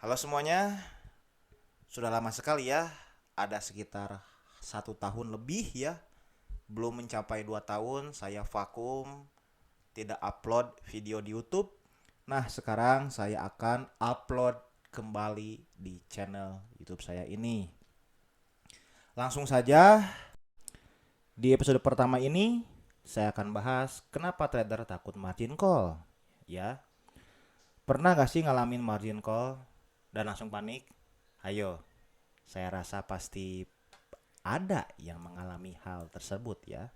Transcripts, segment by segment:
Halo semuanya, sudah lama sekali ya, ada sekitar 1 tahun lebih ya, belum mencapai 2 tahun saya vakum, tidak upload video di YouTube. Nah sekarang saya akan upload kembali di channel YouTube saya ini. Langsung saja, di episode pertama ini saya akan bahas kenapa trader takut margin call. Ya, pernah gak sih ngalamin margin call dan langsung panik? Ayo, saya rasa pasti ada yang mengalami hal tersebut ya.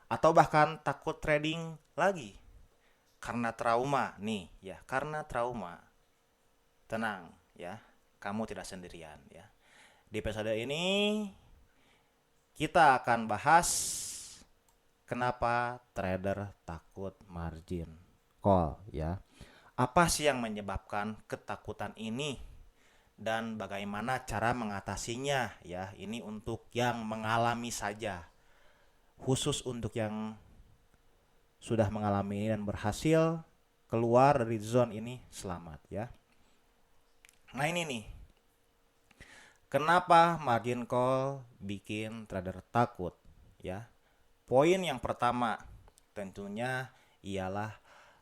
Atau bahkan takut trading lagi karena trauma nih ya, karena trauma. Tenang ya, kamu tidak sendirian ya. Di episode ini kita akan bahas kenapa trader takut margin call ya. Apa sih yang menyebabkan ketakutan ini dan bagaimana cara mengatasinya ya. Ini untuk yang mengalami saja. Khusus untuk yang sudah mengalami dan berhasil keluar dari zone ini selamat ya. Nah ini nih, kenapa margin call bikin trader takut ya? Poin yang pertama tentunya ialah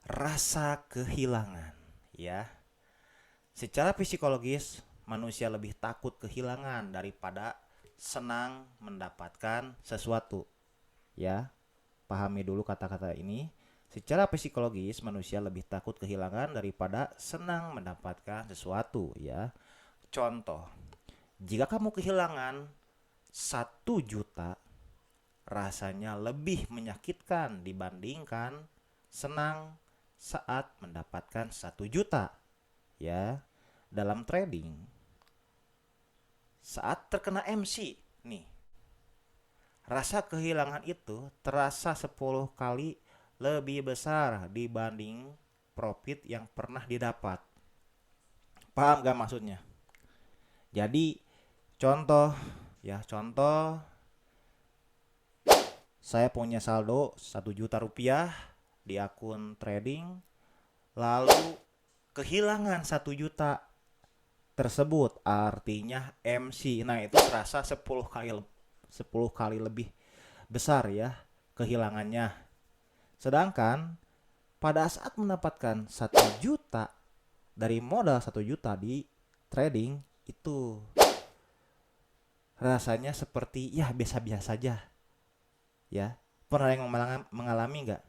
rasa kehilangan ya. Secara psikologis manusia lebih takut kehilangan daripada senang mendapatkan sesuatu ya. Pahami dulu kata-kata ini. Secara psikologis manusia lebih takut kehilangan daripada senang mendapatkan sesuatu ya. Contoh, jika kamu kehilangan 1 juta, rasanya lebih menyakitkan dibandingkan senang saat mendapatkan 1 juta ya. Dalam trading, saat terkena MC nih, rasa kehilangan itu terasa 10 kali lebih besar dibanding profit yang pernah didapat. Paham gak maksudnya? Jadi contoh ya, contoh saya punya saldo 1 juta rupiah di akun trading, lalu kehilangan 1 juta tersebut, artinya MC. Nah itu terasa 10 kali lebih besar ya kehilangannya. Sedangkan pada saat mendapatkan 1 juta dari modal 1 juta di trading, itu rasanya seperti ya biasa-biasa saja ya. Pernah ada yang mengalami nggak?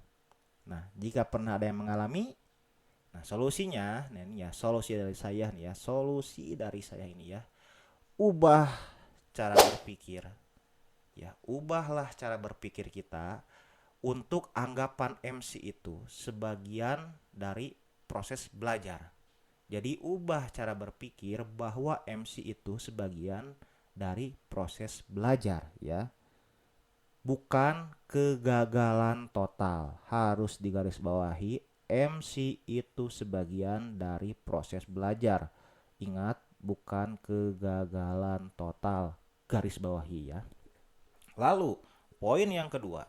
Nah jika pernah ada yang mengalami, nah solusinya nah ini ya, solusi dari saya nih ya, solusi dari saya ini ya, ubah cara berpikir ya, ubahlah cara berpikir kita untuk anggapan MC itu sebagian dari proses belajar. Jadi ubah cara berpikir bahwa MC itu sebagian dari proses belajar ya. Bukan kegagalan total. Harus digarisbawahi, MC itu sebagian dari proses belajar. Ingat, bukan kegagalan total. Garis bawahi ya. Lalu, poin yang kedua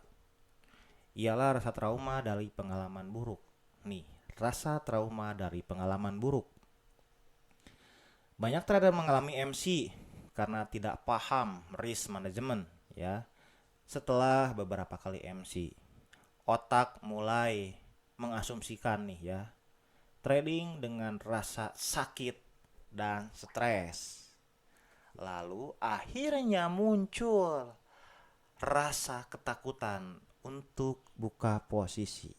ialah rasa trauma dari pengalaman buruk. Nih, rasa trauma dari pengalaman buruk. Banyak trader mengalami MC karena tidak paham risk management ya. Setelah beberapa kali MC, otak mulai mengasumsikan nih ya, trading dengan rasa sakit dan stres. Lalu akhirnya muncul rasa ketakutan untuk buka posisi,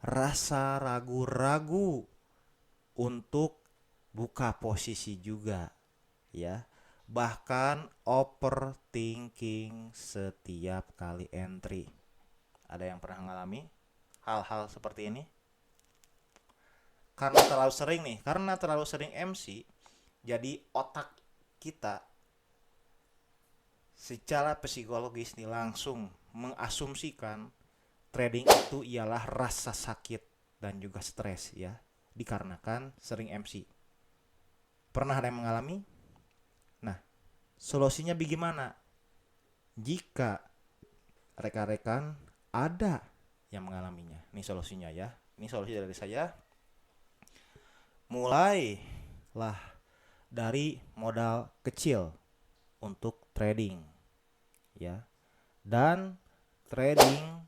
rasa ragu-ragu untuk buka posisi juga ya. Bahkan overthinking setiap kali entry. Ada yang pernah mengalami hal-hal seperti ini? Karena terlalu sering nih, karena terlalu sering MC, jadi otak kita secara psikologis nih langsung mengasumsikan trading itu ialah rasa sakit dan juga stres ya, dikarenakan sering MC. Pernah ada yang mengalami? Nah, solusinya bagaimana? Jika rekan-rekan ada yang mengalaminya, ini solusinya ya. Ini solusi dari saya. Mulailah dari modal kecil untuk trading, ya. Dan trading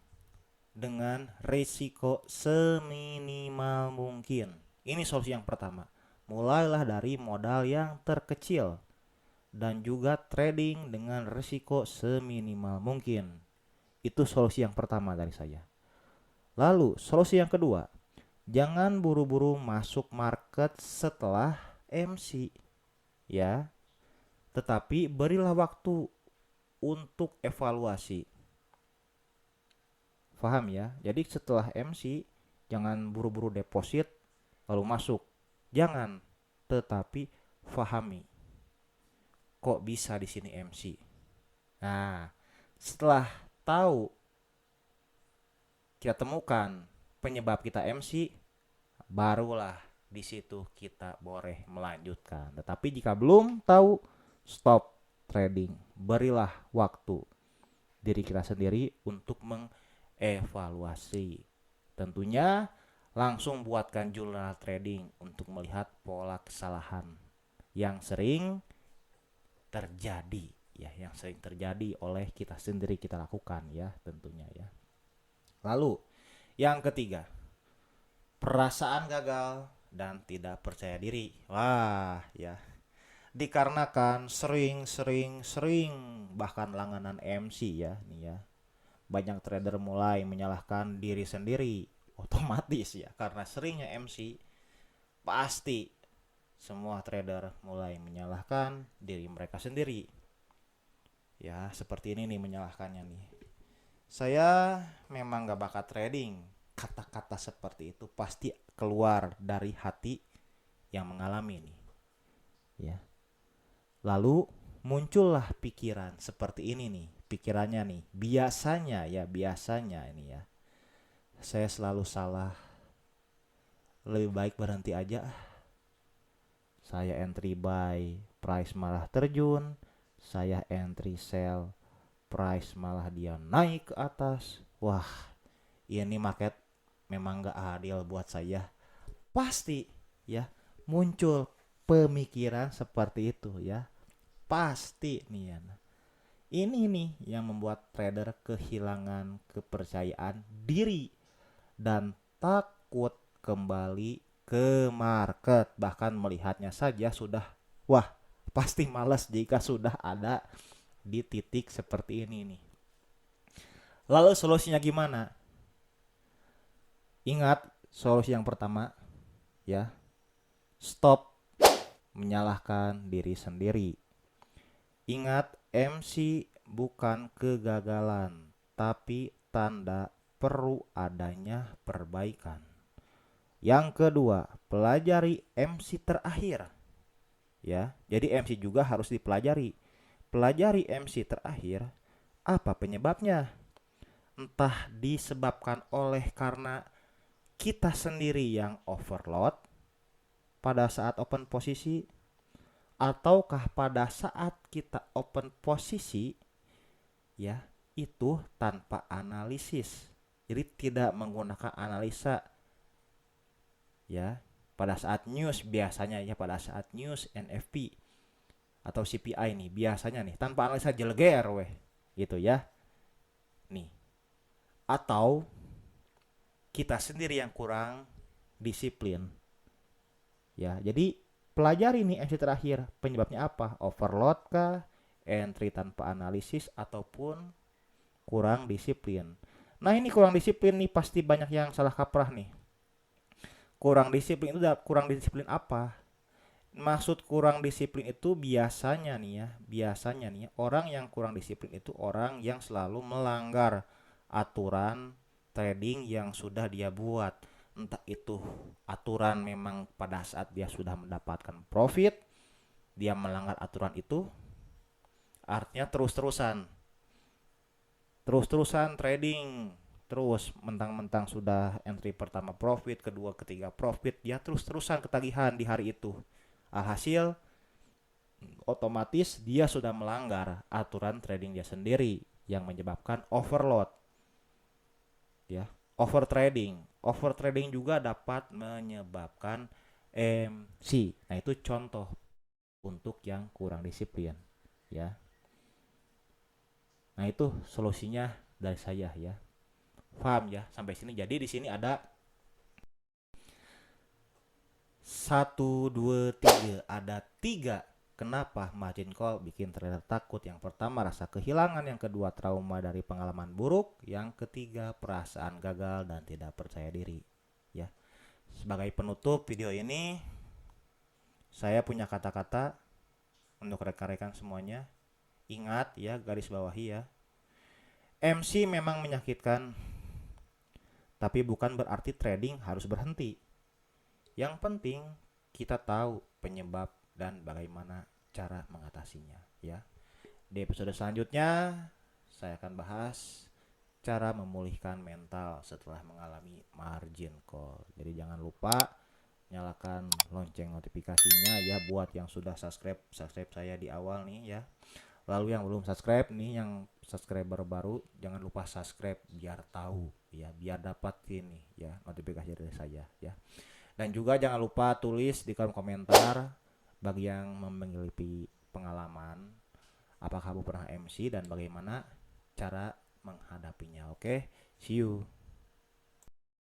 dengan risiko seminimal mungkin. Ini solusi yang pertama. Mulailah dari modal yang terkecil dan juga trading dengan risiko seminimal mungkin. Itu solusi yang pertama dari saya. Lalu, solusi yang kedua, jangan buru-buru masuk market setelah MC, ya. Tetapi berilah waktu untuk evaluasi. Paham ya? Jadi setelah MC jangan buru-buru deposit lalu masuk. Jangan, tetapi pahami kok bisa di sini MC. Nah, setelah tahu kita temukan penyebab kita MC, barulah di situ kita boleh melanjutkan. Tetapi jika belum tahu, stop trading. Berilah waktu diri kita sendiri untuk mengevaluasi. Tentunya langsung buatkan jurnal trading untuk melihat pola kesalahan yang sering terjadi, ya, yang sering terjadi oleh kita sendiri kita lakukan, ya, tentunya, ya. Lalu yang ketiga, perasaan gagal dan tidak percaya diri. Wah, ya. Dikarenakan sering bahkan langganan MC, ya, nih, ya. Banyak trader mulai menyalahkan diri sendiri. Otomatis, ya, karena seringnya MC, pasti semua trader mulai menyalahkan diri mereka sendiri. Ya, seperti ini nih menyalahkannya nih. Saya memang gak bakat trading. Kata-kata seperti itu pasti keluar dari hati yang mengalami nih. Ya. Lalu muncullah pikiran seperti ini nih. Pikirannya nih, biasanya ini ya. Saya selalu salah. Lebih baik berhenti aja. Saya entry buy, price malah terjun. Saya entry sell, price malah dia naik ke atas. Wah, ini market memang gak adil buat saya. Pasti, ya, muncul pemikiran seperti itu, ya. Pasti nih, ya. Ini nih yang membuat trader kehilangan kepercayaan diri dan takut kembali ke market. Bahkan melihatnya saja sudah, wah, pasti malas jika sudah ada di titik seperti ini nih. Lalu solusinya gimana? Ingat solusi yang pertama, ya. Stop menyalahkan diri sendiri. Ingat, MC bukan kegagalan, tapi tanda perlu adanya perbaikan. Yang kedua, pelajari MC terakhir. Ya, jadi MC juga harus dipelajari. Pelajari MC terakhir, apa penyebabnya? Entah disebabkan oleh karena kita sendiri yang overload pada saat open posisi, ataukah pada saat kita open posisi, ya, itu tanpa analisis. Jadi tidak menggunakan analisa, ya. Pada saat news biasanya, ya, pada saat news NFP atau CPI nih biasanya nih tanpa analisa jelger weh, gitu, ya. Nih. Atau kita sendiri yang kurang disiplin. Ya, jadi pelajari nih MC terakhir, penyebabnya apa? Overload kah, entry tanpa analisis, ataupun kurang disiplin. Nah, ini kurang disiplin nih pasti banyak yang salah kaprah nih. Kurang disiplin itu kurang disiplin apa? Maksud kurang disiplin itu biasanya nih ya, orang yang kurang disiplin itu orang yang selalu melanggar aturan trading yang sudah dia buat. Entah itu aturan memang pada saat dia sudah mendapatkan profit, dia melanggar aturan itu, artinya terus-terusan trading, terus mentang-mentang sudah entry pertama profit, kedua, ketiga profit, dia terus-terusan ketagihan di hari itu. Alhasil otomatis dia sudah melanggar aturan trading dia sendiri yang menyebabkan overload, ya. Overtrading juga dapat menyebabkan MC. Nah, itu contoh untuk yang kurang disiplin ya. Nah, itu solusinya dari saya ya. Paham ya sampai sini. Jadi di sini ada 1, 2, 3, ada 3 kenapa margin call bikin trader takut. Yang pertama rasa kehilangan, yang kedua trauma dari pengalaman buruk, yang ketiga perasaan gagal dan tidak percaya diri ya. Sebagai penutup video ini, saya punya kata-kata untuk rekan-rekan semuanya. Ingat ya, garis bawahi ya. MC memang menyakitkan, tapi bukan berarti trading harus berhenti. Yang penting kita tahu penyebab dan bagaimana cara mengatasinya ya. Di episode selanjutnya saya akan bahas cara memulihkan mental setelah mengalami margin call. Jadi jangan lupa nyalakan lonceng notifikasinya ya buat yang sudah subscribe saya di awal nih ya. Lalu yang belum subscribe nih, yang subscriber baru, jangan lupa subscribe biar tahu ya, biar dapat ini ya notifikasi dari saya ya. Dan juga jangan lupa tulis di kolom komentar bagi yang memiliki pengalaman, apakah kamu pernah MC dan bagaimana cara menghadapinya. Oke, see you.